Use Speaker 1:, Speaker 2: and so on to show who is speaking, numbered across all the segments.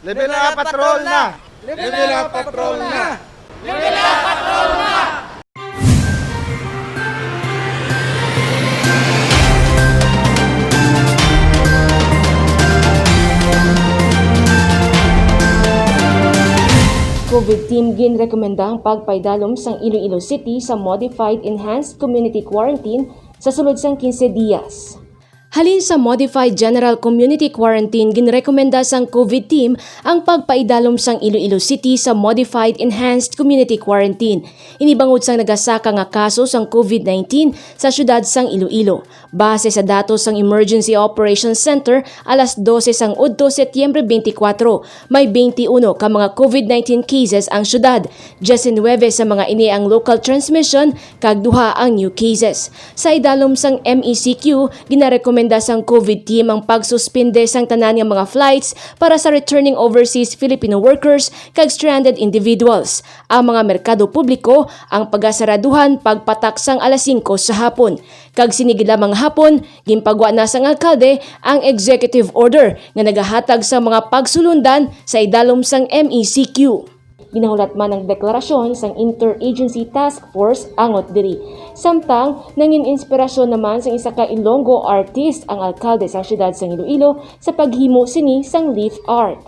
Speaker 1: Level up patrol na! Level up patrol na! Level up patrol na!
Speaker 2: COVID team ginrekomenda ang pagpaidalum sang Iloilo City sa Modified Enhanced Community Quarantine sa sulod sang 15 dias. Halin sa Modified General Community Quarantine, ginrekomenda sang COVID team ang pagpaidalom sang Iloilo City sa Modified Enhanced Community Quarantine. Inibangod sang nagasaka nga kaso sang COVID-19 sa syudad sang Iloilo. Base sa datos sang Emergency Operations Center, alas 12 sang Udto, Setyembre 24, may 21 ka mga COVID-19 cases ang syudad. 19 sa mga ini ang local transmission, kag duha ang new cases. Sa idalom sang MECQ, ginarekomenda sang COVID team ang pagsuspinde sang tanan nga mga flights para sa returning overseas Filipino workers kag stranded individuals. Ang mga merkado publiko ang pagasaraduhan pagpatak sang alas 5 sa hapon. Kag sinigid lamang hapon, ginpagwa na sang alkalde ang executive order nga nagahatag sa mga pagsulundan sa idalom sang MECQ. Ginahulat man ang deklarasyon sang Interagency Task Force angot diri. Samtang nangin inspirasyon naman sang isa ka Ilonggo Artist ang alkalde sa siyudad sang Iloilo sa paghimo sini sang leaf art.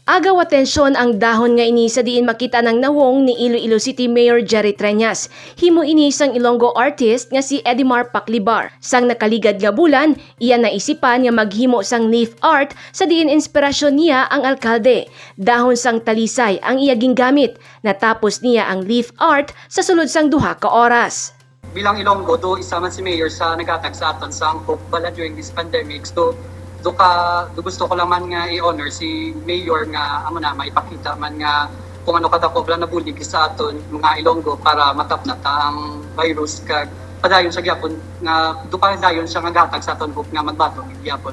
Speaker 2: Agaw atensyon ang dahon nga ini sa diin makita ng nawong ni Iloilo City Mayor Treñas. Himo ini sang Ilonggo Artist nga si Edimar Paklibar. Sang nakaligad nga bulan, iya naisipan nga maghimo sang leaf art sa diin inspirasyon niya ang alkalde. Dahon sang talisay ang iya gingamit. Natapos niya ang leaf art sa sulod sang 2 ka oras.
Speaker 3: Bilang Ilonggo, do isa man si Mayor sa nagatag sa aton sa angkop bala during this pandemic. So, do gusto ko lang man nga i-honor si Mayor nga amo na maipakita man nga kung ano katakop lang nabulig sa aton mga Ilonggo para matapnat ang virus kag padayon sa gyapon nga do padayon siya nga gatag sa aton hope nga magbato gyapon.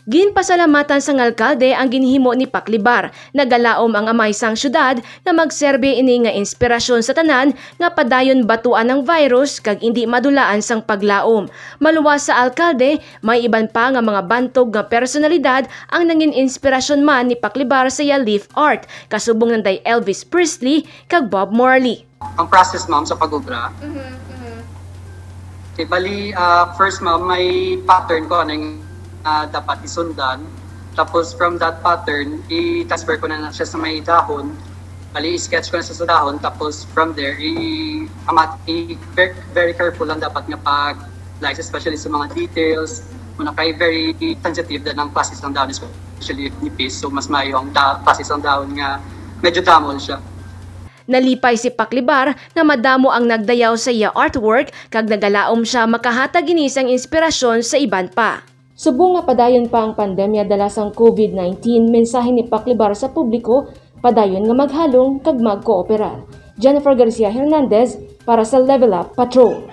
Speaker 2: Ginpasalamatan sang alkalde ang ginhimo ni Paklibar. Nagalaom ang amay sang syudad na magserbe ini nga inspirasyon sa tanan nga padayon batuan ng virus kag hindi madulaan sang paglaom. Maluwas sa alkalde, may iban pa nga mga bantog nga personalidad ang nangin inspirasyon man ni Paklibar sa iya leaf art, kasubong nanday Elvis Presley kag Bob Marley.
Speaker 3: Ang process ma'am sa pag-obra. Okay, bali first ma'am may pattern ko anong dapat isundan. Tapos from that pattern, i-transfer ko na siya sa may dahon. Bali, i-sketch ko na siya sa dahon. Tapos from there, very careful lang dapat nga pag-slice, especially sa mga details. Muna kay very sensitive din ang process ng dahon, especially if nipis. So mas mayo ang process ng dahon nga medyo damol siya.
Speaker 2: Nalipay si Paklibar na madamo ang nagdayaw sa iya artwork kag nagalaom siya makahatag inisang inspirasyon sa iban pa. Subong nga padayon pa ang pandemya dala sang COVID-19, mensahe ni Paklibar sa publiko, padayon nga maghalong kag magkooperar. Jennifer Garcia Hernandez para sa Level Up Patrol.